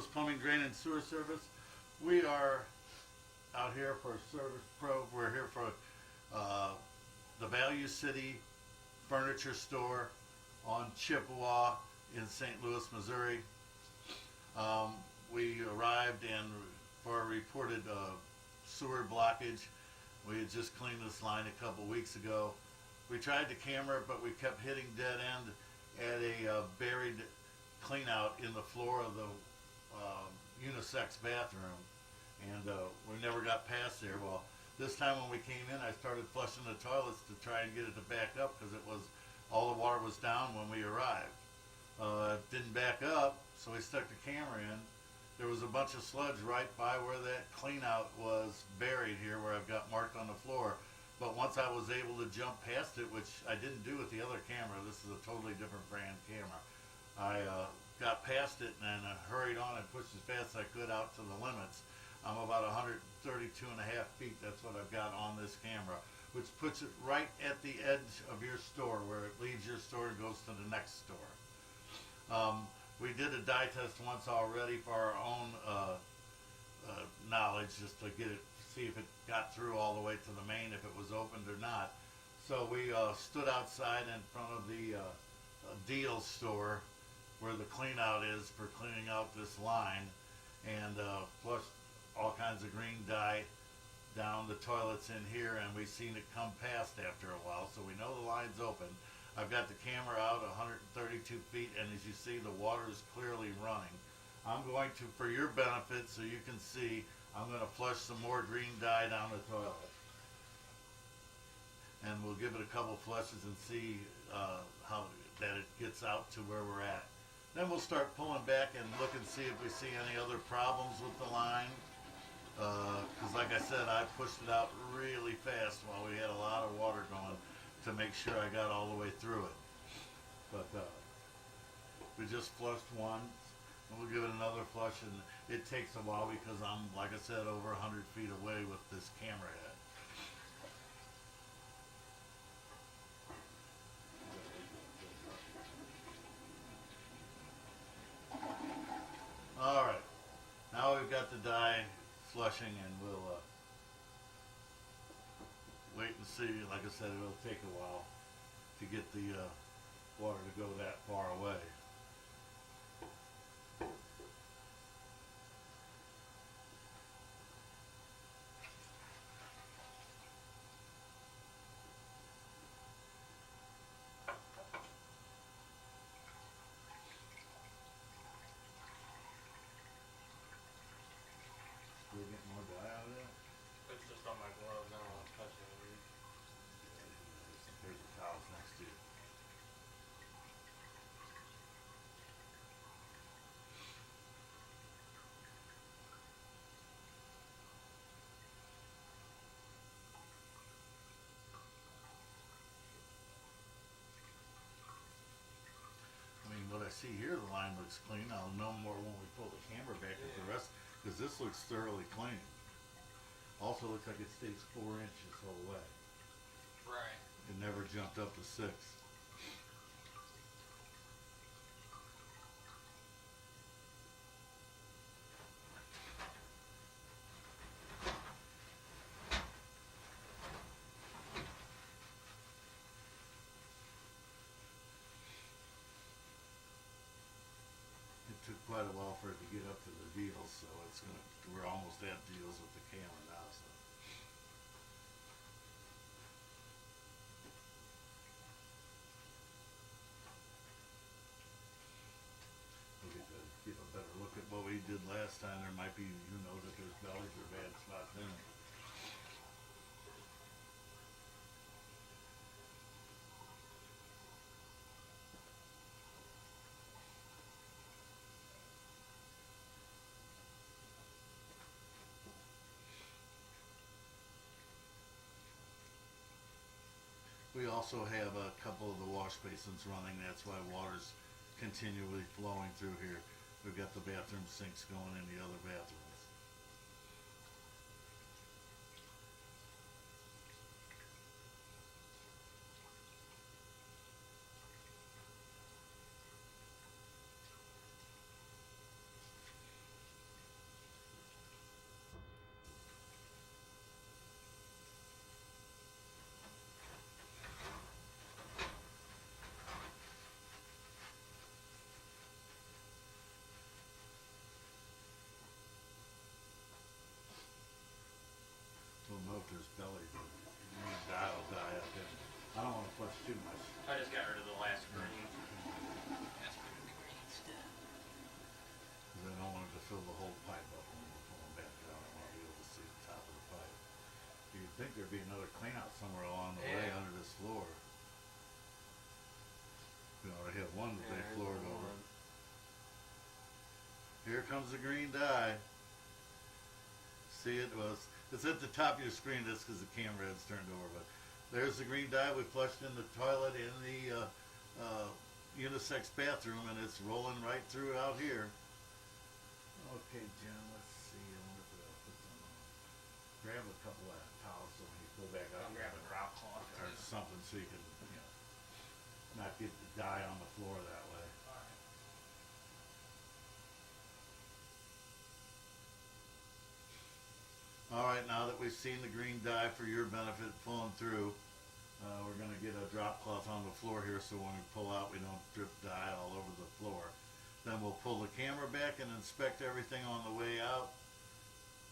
Plumbing, Drain, and Sewer Service. We are out here for Service Pro. We're here for the Value City Furniture Store on Chippewa in St. Louis, Missouri. We arrived and for a reported sewer blockage. We had just cleaned this line a couple weeks ago. We tried the camera, but we kept hitting dead end at a buried clean out in the floor of the unisex bathroom, and we never got past there. Well, this time when we came in, I started flushing the toilets to try and get it to back up because it was all the water was down when we arrived. It didn't back up, so we stuck the camera in. There was a bunch of sludge right by where that clean out was buried here, where I've got marked on the floor. But once I was able to jump past it, which I didn't do with the other camera, this is a totally different brand camera, I got past it and hurried on and pushed as fast as I could out to the limits. I'm about 132 and a half feet. That's what I've got on this camera, which puts it right at the edge of your store, where it leaves your store and goes to the next store. We did a dye test once already for our own knowledge, just to get it, see if it got through all the way to the main, if it was opened or not. So we stood outside in front of the Deal store, where the clean out is for cleaning out this line, and flushed all kinds of green dye down the toilets in here, and we've seen it come past after a while, so we know the line's open. I've got the camera out 132 feet, and as you see, the water is clearly running. I'm going to, for your benefit, so you can see, I'm going to flush some more green dye down the toilet. And we'll give it a couple flushes and see how that it gets out to where we're at. Then we'll start pulling back and look and see if we see any other problems with the line. Because like I said, I pushed it out really fast while we had a lot of water going to make sure I got all the way through it. But we just flushed once, and we'll give it another flush, and it takes a while because I'm, like I said, over 100 feet away with this camera head. Alright, now we've got the dye flushing, and we'll wait and see. Like I said, it'll take a while to get the water to go that far away. We're getting more dye out of that? It's just on my gloves, I don't want to touch it. There's some paper towels next to you. I mean, what I see here, the line looks clean. I'll know more when we pull the camera back at the rest, because this looks thoroughly clean. Also looks like it stays 4 inches the whole way. Right. It never jumped up to 6. It took quite a while for it to get up to the Deals, so we're almost at Deals with the camera now. So. We'll get a better look at what we did last time. There might be, who knows, if there's bellies or bad spots in it. We also have a couple of the wash basins running. That's why water's continually flowing through here. We've got the bathroom sinks going in the other bathrooms. somewhere along the way Yeah. under this floor. We already have one that they there's floored the over. one. Here comes the green dye. See it? Well, it's at the top of your screen. That's because the camera head's turned over. But there's the green dye we flushed in the toilet in the unisex bathroom, and it's rolling right through out here. Okay, Jen, let's see. I wonder if I'll put some on. Grab a couple of towels so when you pull back up, I'll grab a drop cloth. or something so you can, not get the dye on the floor that way. Alright. All right, now that we've seen the green dye for your benefit flowing through, we're going to get a drop cloth on the floor here so when we pull out we don't drip dye all over the floor. Then we'll pull the camera back and inspect everything on the way out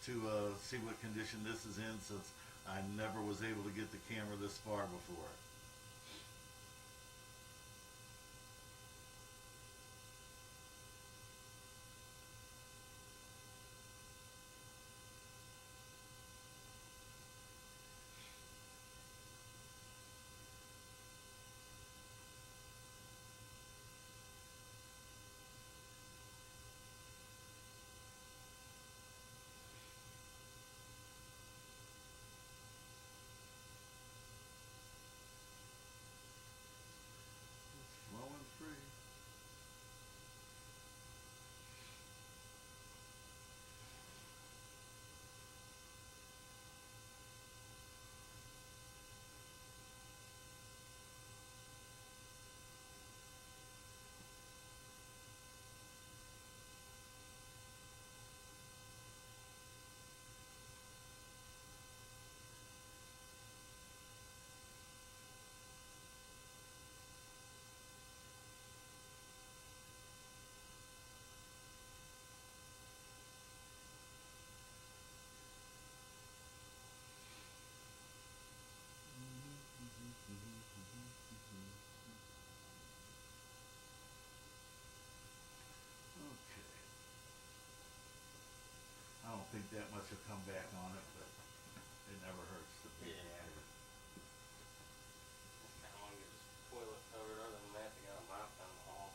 to see what condition this is in, since I never was able to get the camera this far before. It's flowing free. Okay. I don't think that much will come back on it, but it never hurts to be. Yeah. Kinda wanna get this toilet covered, other than that, they got a mop down the hall.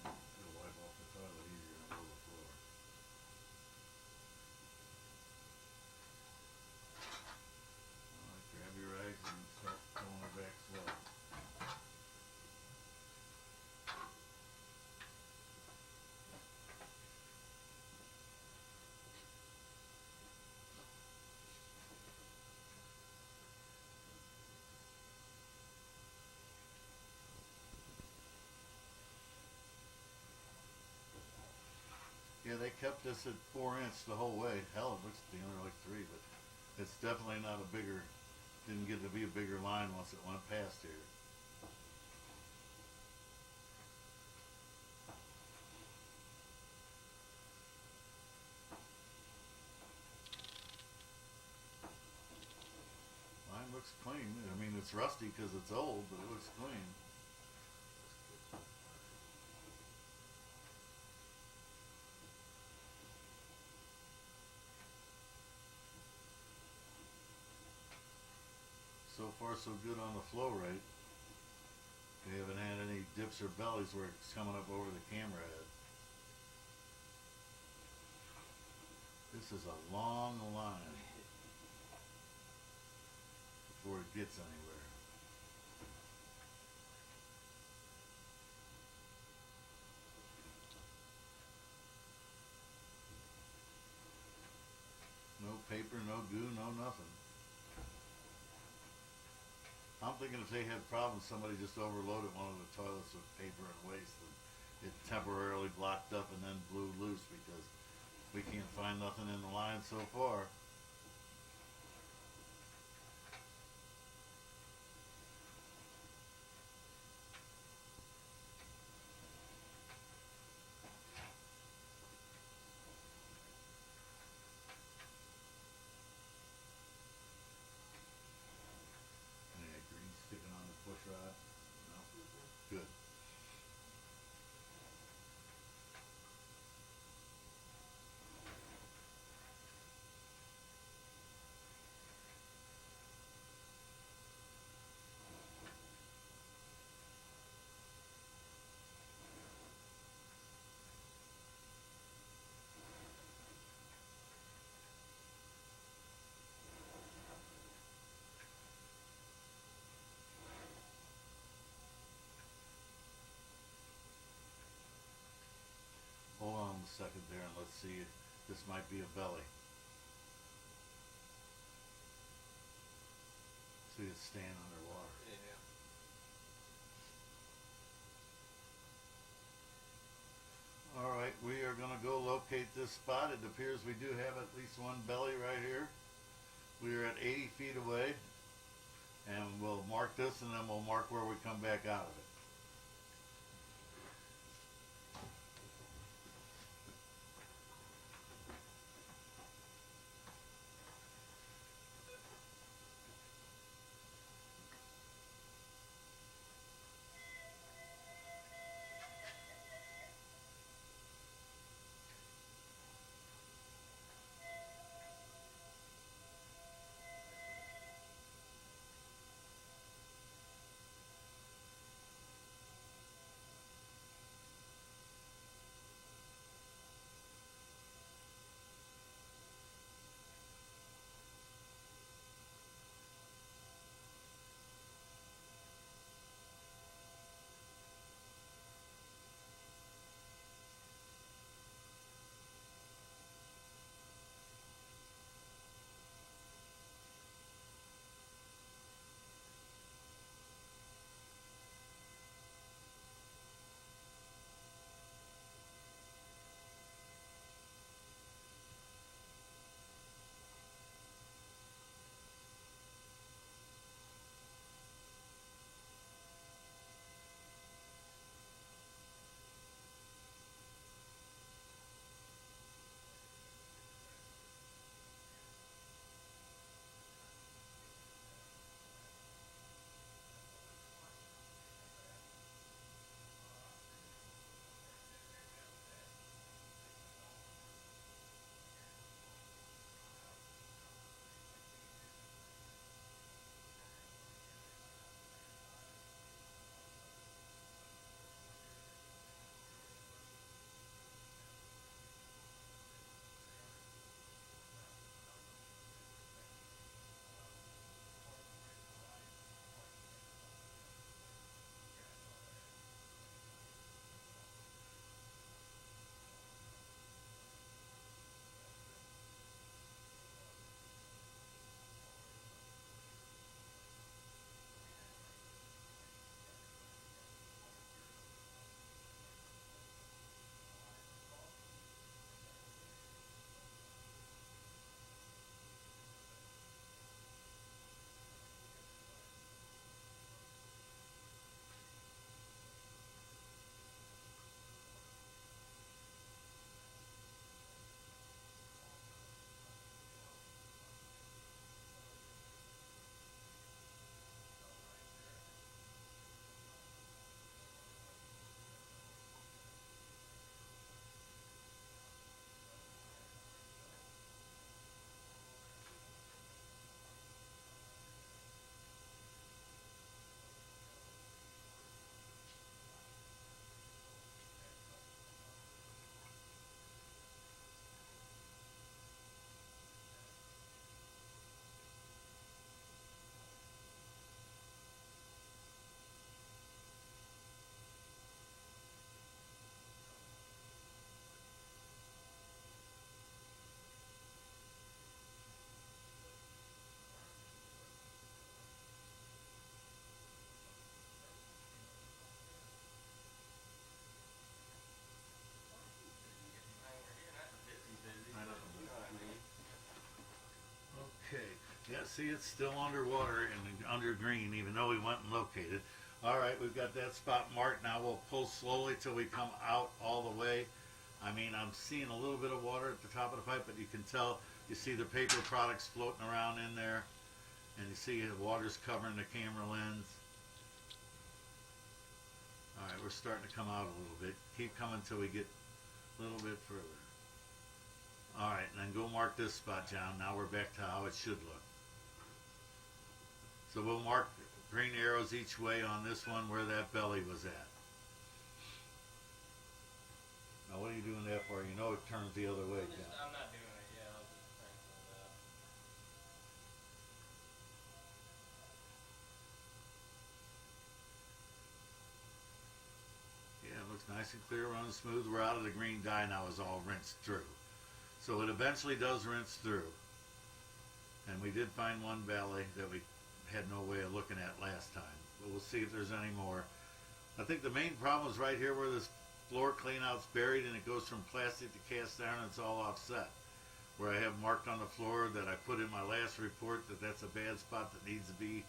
It'll wipe off the toilet easier than over the floor. All right, grab your rags and start pulling her back slow. Yeah, they kept this at 4 inch the whole way. Hell, it looks only like 3, but it's definitely not a bigger, didn't get to be a bigger line once it went past here. Line looks clean. I mean, it's rusty because it's old, but it looks clean. So far, so good on the flow rate. We haven't had any dips or bellies where it's coming up over the camera head. This is a long line before it gets anywhere. No paper, no goo, no nothing. I'm thinking if they had problems, somebody just overloaded one of the toilets with paper and waste, and it temporarily blocked up and then blew loose, because we can't find nothing in the line so far. Any green sticking on the push rod? No? Good. see it. This might be a belly. See, it's staying underwater. Yeah. All right, we are going to go locate this spot. It appears we do have at least one belly right here. We are at 80 feet away, and we'll mark this, and then we'll mark where we come back out of it. Okay. Yeah, see, it's still underwater and under green, even though we went and located. All right, we've got that spot marked. Now we'll pull slowly till we come out all the way. I mean, I'm seeing a little bit of water at the top of the pipe, but you can tell, you see the paper products floating around in there, and you see the water's covering the camera lens. All right, we're starting to come out a little bit. Keep coming till we get a little bit further. All right, and then go mark this spot, John. Now we're back to how it should look. So we'll mark green arrows each way on this one where that belly was at. Now what are you doing that for? You know it turns the other way, John. I'm not doing it yet. I'll just crank it up. Yeah, it looks nice and clear, running smooth. We're out of the green dye now, is all rinsed through. So it eventually does rinse through. And we did find one valley that we had no way of looking at last time. But we'll see if there's any more. I think the main problem is right here where this floor cleanout's buried and it goes from plastic to cast iron and it's all offset. Where I have marked on the floor that I put in my last report that that's a bad spot that needs to be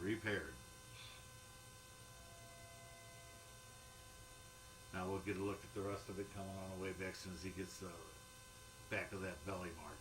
repaired. Now we'll get a look at the rest of it coming on the way back as soon as he gets the back of that belly marked.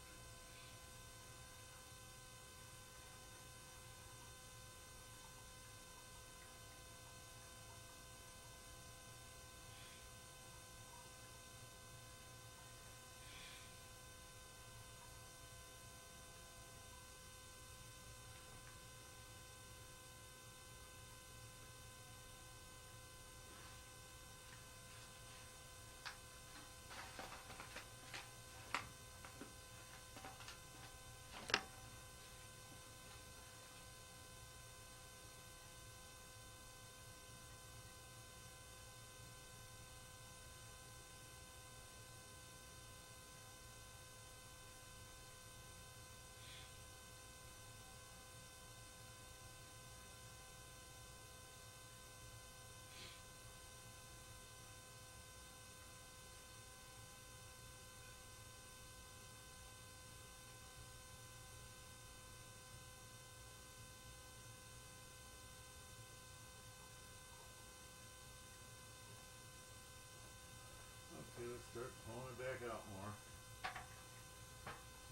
Okay, let's start pulling it back out more.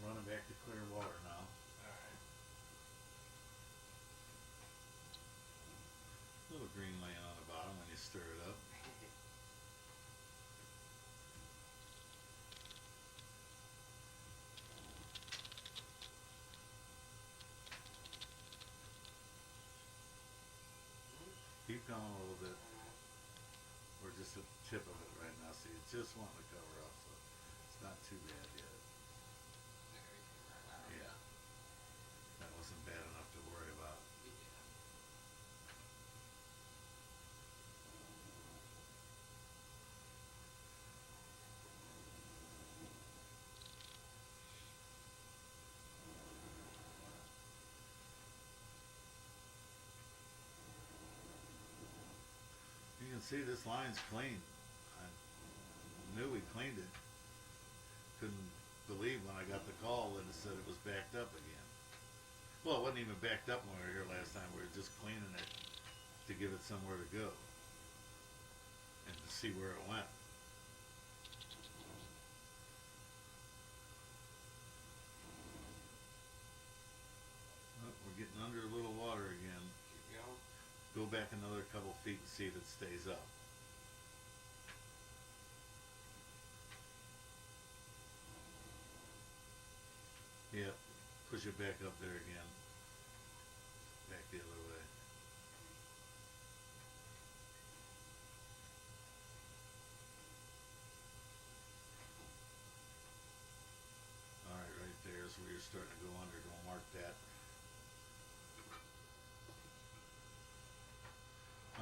Running back to clear water now. Alright. Little green laying on the bottom when you stir it up. Keep going a little bit. We're just at the tip of it right now, so you just want to cover up, so it's not too bad yet. There you can run out. Yeah, that wasn't bad enough to worry about. Yeah. You can see this line's clean. I knew we cleaned it. Couldn't believe when I got the call that it said it was backed up again. Well, it wasn't even backed up when we were here last time. We were just cleaning it to give it somewhere to go and to see where it went. Oh, we're getting under a little water again. Keep going. Go back another couple feet and see if it stays up. Yep, push it back up there again. Back the other way. Alright, right there is where you're starting to go under. Don't mark that.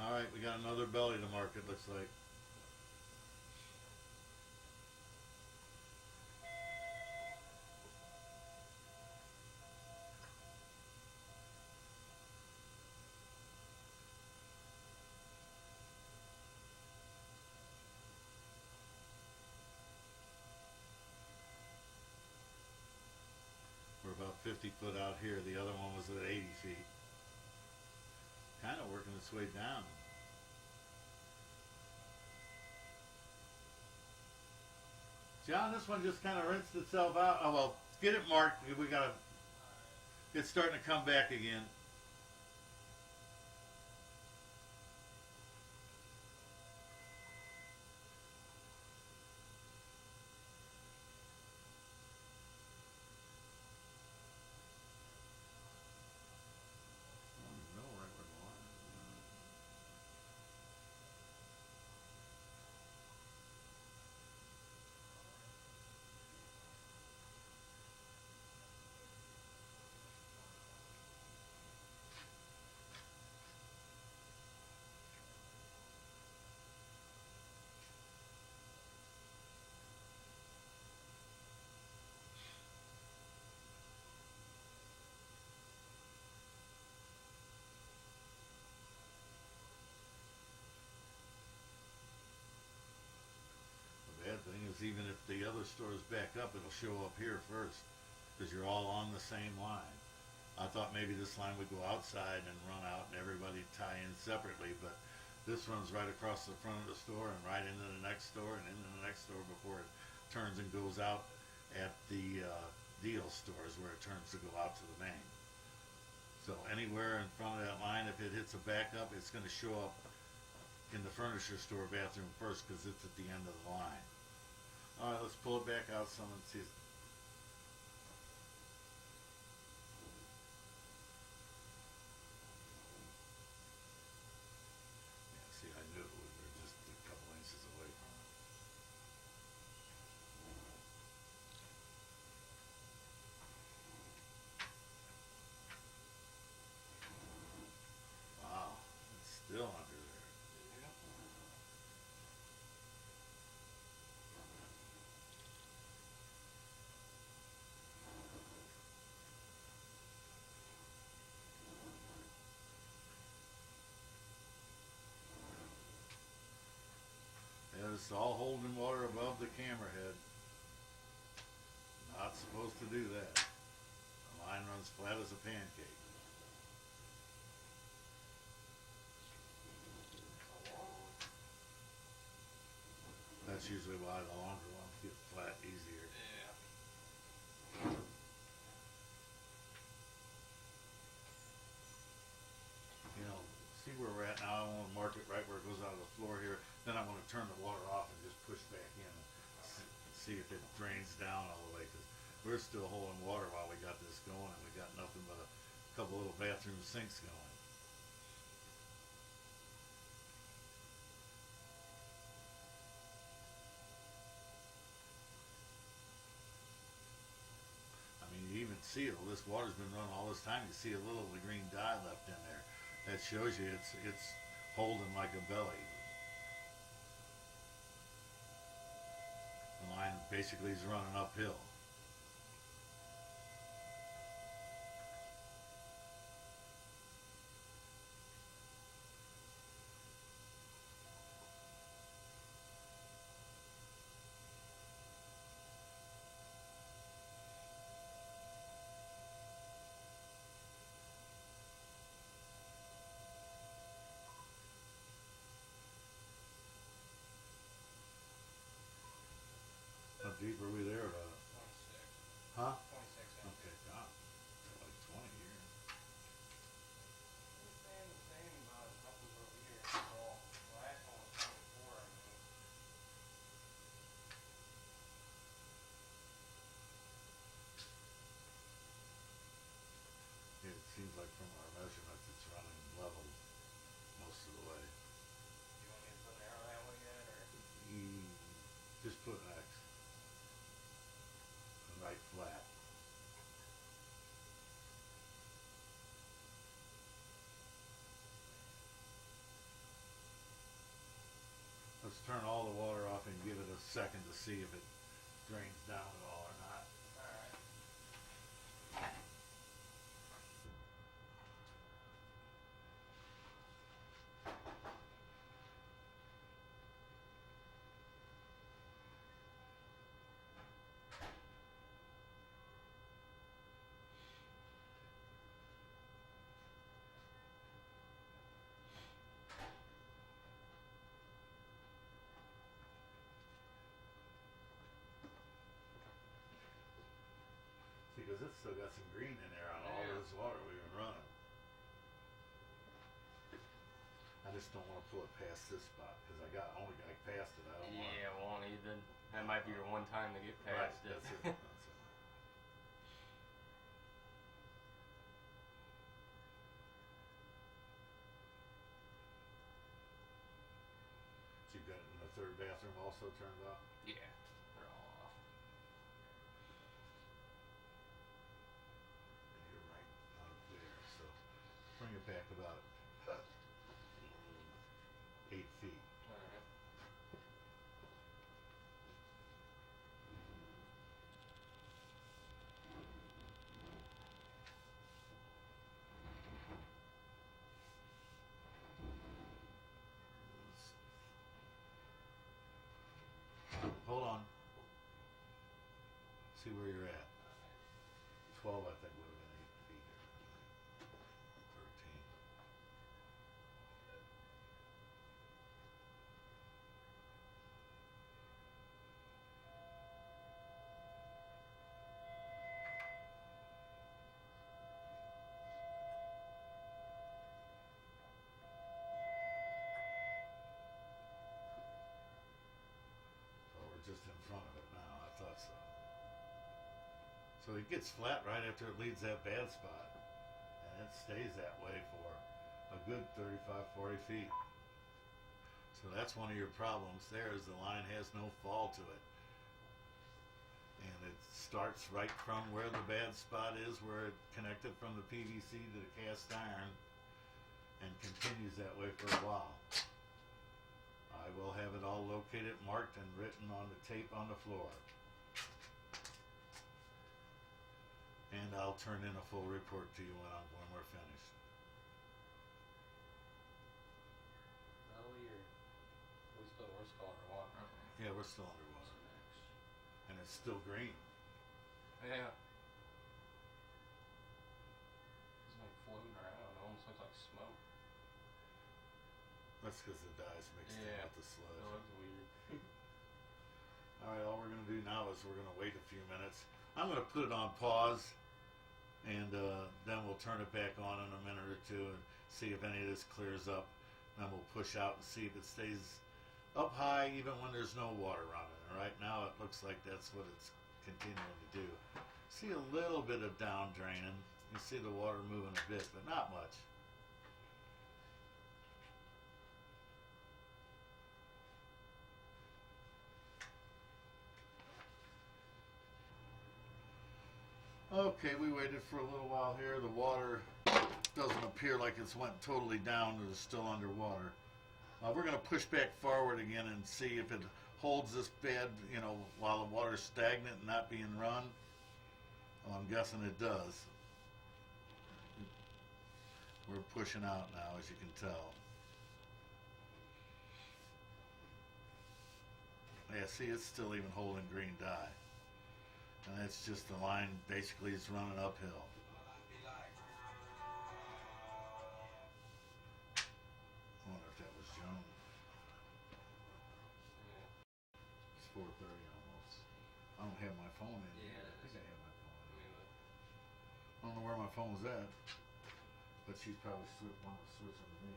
Alright, we got another belly to mark, it looks like. We're about 50 foot out here. The other one was at 80 feet. Kind of working its way down. John, this one just kind of rinsed itself out. Oh, well, get it marked. We got to, it's starting to come back again. No, right where the line is. the other stores back up, it'll show up here first, because you're all on the same line. I thought maybe this line would go outside and run out and everybody tie in separately, but this runs right across the front of the store and right into the next store and into the next store before it turns and goes out at the deal stores where it turns to go out to the main. So anywhere in front of that line, if it hits a backup, it's going to show up in the furniture store bathroom first because it's at the end of the line. All right, let's pull it back out some and see. Yeah, see, I knew we were just a couple inches away from it. Wow, it's still under there. Yep. Yeah, it's all holding water above the camera head. Not supposed to do that. The line runs flat as a pancake. That's usually why the longer ones get flat easier. Yeah. You know, see where we're at now. I want to mark it right where it goes out of the floor here. Then I want to turn the water off and just push back in and see if it drains down all the way. Cause we're still holding water while we got this going, and we got nothing but a couple little bathroom sinks going. I mean, you even see it. This water's been running all this time. You see a little of the green dye left in there. That shows you it's holding like a belly. The line basically is running uphill. How deep are we there? 26. Huh? 26 inches. Okay, God, like 20 here. It's staying the same up until here. Well, last one was 24, I mean. It seems like from our measurements, it's running level most of the way. You want me to put an arrow that way yet, or? Just put an X. And right flat. Let's turn all the water off and give it a second to see if it drains down at all or not. Alright. See, because it's still got some green in there on all Yeah. this water we've been running. I just don't want to pull it past this spot because I only got past it. I don't want. Yeah, won't even. That might be your one time to get Right, past it. that's it. That's it. So you've got it in the third bathroom also turned off? Yeah, they're all off. And you're right out there, so bring it back about 8 feet. Alright. Hold on. See where you're at. 12, I think, would have been 8 feet. 13. So we're just in front of it now. I thought so. So it gets flat right after it leaves that bad spot. And it stays that way for a good 35, 40 feet. So that's one of your problems there, is the line has no fall to it. And it starts right from where the bad spot is, where it connected from the PVC to the cast iron, and continues that way for a while. I will have it all located, marked, and written on the tape on the floor. And I'll turn in a full report to you when we're finished. We're still underwater. Yeah, we're still underwater. And it's still green. Yeah. It's like floating around. It almost looks like smoke. That's because the dye's mixed in with the sludge. It looks weird. Alright, all we're going to do now is we're going to wait a few minutes. I'm going to put it on pause, and then we'll turn it back on in a minute or two and see if any of this clears up. Then we'll push out and see if it stays up high even when there's no water running. And right now it looks like that's what it's continuing to do. See a little bit of down draining. You see the water moving a bit, but not much. Okay, we waited for a little while here. The water doesn't appear like it's went totally down. It's still underwater. We're going to push back forward again and see if it holds this bed, while the water's stagnant and not being run. Well, I'm guessing it does. We're pushing out now, as you can tell. Yeah, see, it's still even holding green dye. And that's just the line basically is running uphill. I wonder if that was Joan. It's 4:30 almost. I don't have my phone in here. I think I have my phone in here. I don't know where my phone was at, but she's probably switching to me.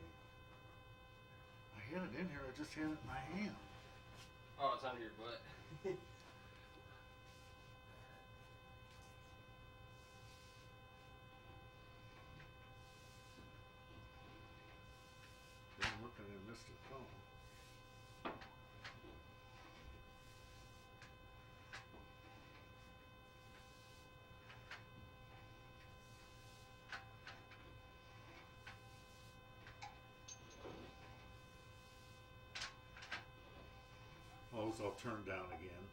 I had it in here. I just had it in my hand. Oh, it's under your butt. Didn't look like I missed a phone. Oh, it's all turned down again.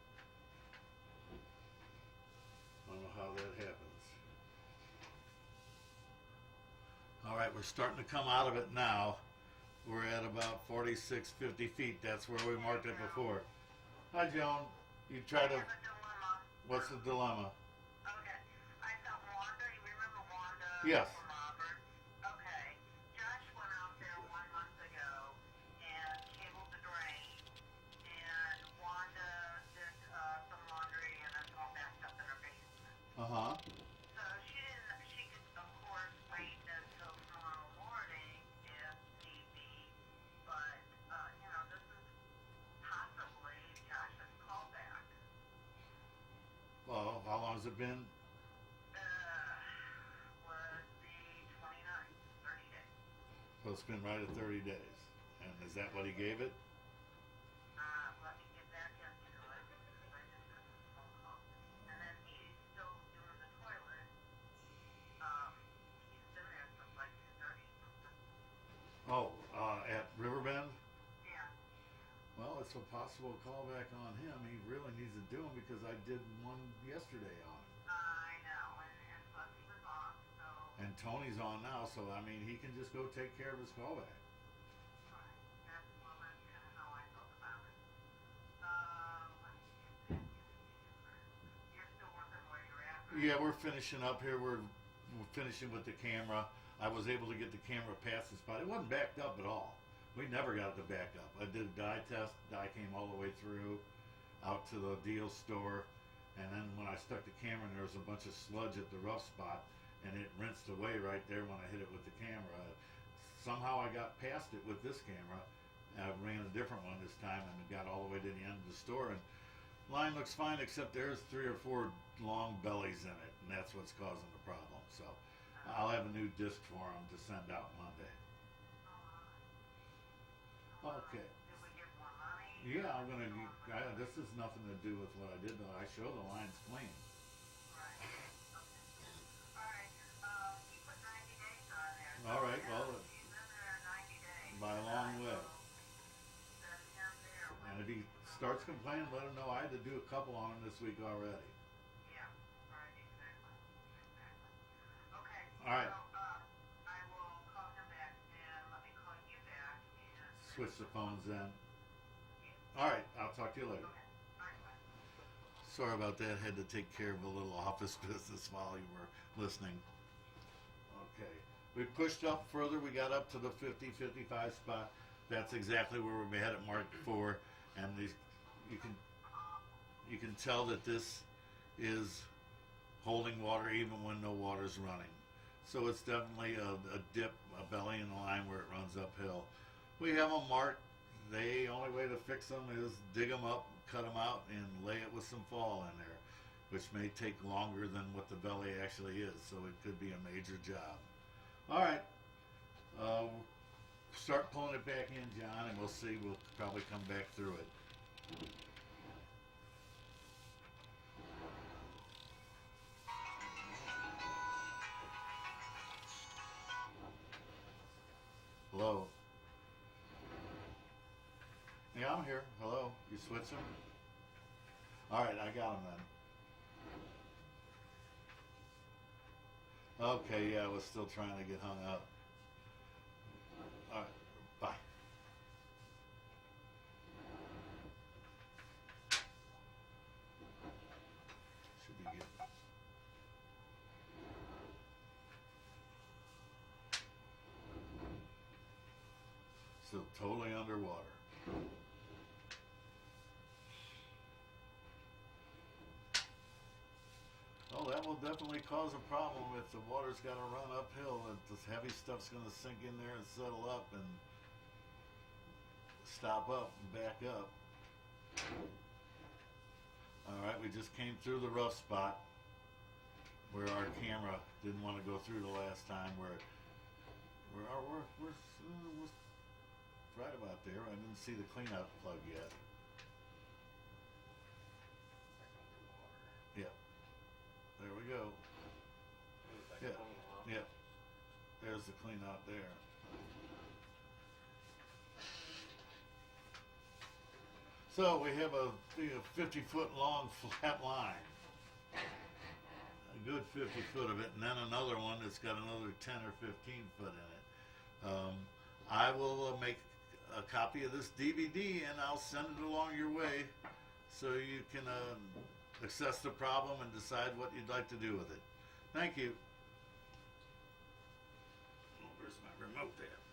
I don't know how that happens. All right, we're starting to come out of it now. We're at about 46, 50 feet. That's where we marked it before. Hi, Joan. You try to... I have a dilemma. What's the dilemma? Okay. I thought Wanda, you remember Wanda? Yes. From Robert? Okay. Josh went out there 1 month ago and cabled the drain, and Wanda did some laundry, and it's all backed up in her basement. Uh-huh. So she could, of course, wait until tomorrow morning if need be, but, this is possibly Josh's callback. Well, how long has it been? Was the 29th, 30 days. So it's been right at 30 days. And is that what he gave it? Let me get back into it, because I just got this phone call. And then he's still doing the toilet. He's been there since like 2:30. Oh, at Riverbend? Yeah. Well, it's a possible callback on him. He really needs to do them because I did one yesterday on him. I know, and plus he was off, so. And Tony's on now, so I mean, he can just go take care of his callback. Right. That's kind of how I felt about it. Let me get back into it. You're still working Yeah, we're finishing up here. We're finishing with the camera. I was able to get the camera past the spot. It wasn't backed up at all. We never got it to back up. I did a dye test. Dye came all the way through out to the deal store. And then when I stuck the camera in, there was a bunch of sludge at the rough spot, and it rinsed away right there when I hit it with the camera. Somehow I got past it with this camera. I ran a different one this time and got all the way to the end of the store. And line looks fine, except there's 3 or 4 long bellies in it, and that's what's causing the problem. So I'll have a new disc for them to send out Monday. Okay. Did we get more money? Yeah, I'm gonna. This has nothing to do with what I did, though. I show the lines clean. Right. Okay. All right. You put 90 days on there. All right. Yeah, Well, he's in there 90 days. by a long way. Send him there. And if he starts complaining, let him know I had to do a couple on him this week already. Yeah. Right. Exactly. Okay. All right. So, I will call him back and let me call you back and Switch the phones in. All right. I'll talk to you later. Okay. All right. Bye. Sorry about that. Had to take care of a little office business while you were listening. Okay. We pushed up further. We got up to the 50-55 spot. That's exactly where we had it marked before. And these, you can tell that this is holding water even when no water's running. So it's definitely a dip, a belly in the line where it runs uphill. We have them marked. The only way to fix them is dig them up, cut them out, and lay it with some fall in there, which may take longer than what the belly actually is. So it could be a major job. All right. Start pulling it back in, John, and we'll see. We'll probably come back through it. Hello. Yeah, I'm here. Hello. You switching? All right, I got him then. Okay, yeah, I was still trying to get hung up. All right, bye. Should be good. Still totally underwater. Oh, that will definitely cause a problem if the water's got to run uphill. And this heavy stuff's going to sink in there and settle up and stop up and back up. All right, we just came through the rough spot where our camera didn't want to go through the last time. We're right about there. I didn't see the cleanout plug yet. Yep. There we go. Yeah. Yep. There's the cleanout there. So we have a 50-foot long flat line. A good 50 foot of it, and then another one that's got another 10 or 15 foot in it. I will make a copy of this DVD and I'll send it along your way so you can assess the problem and decide what you'd like to do with it. Thank you. Oh, where's my remote at?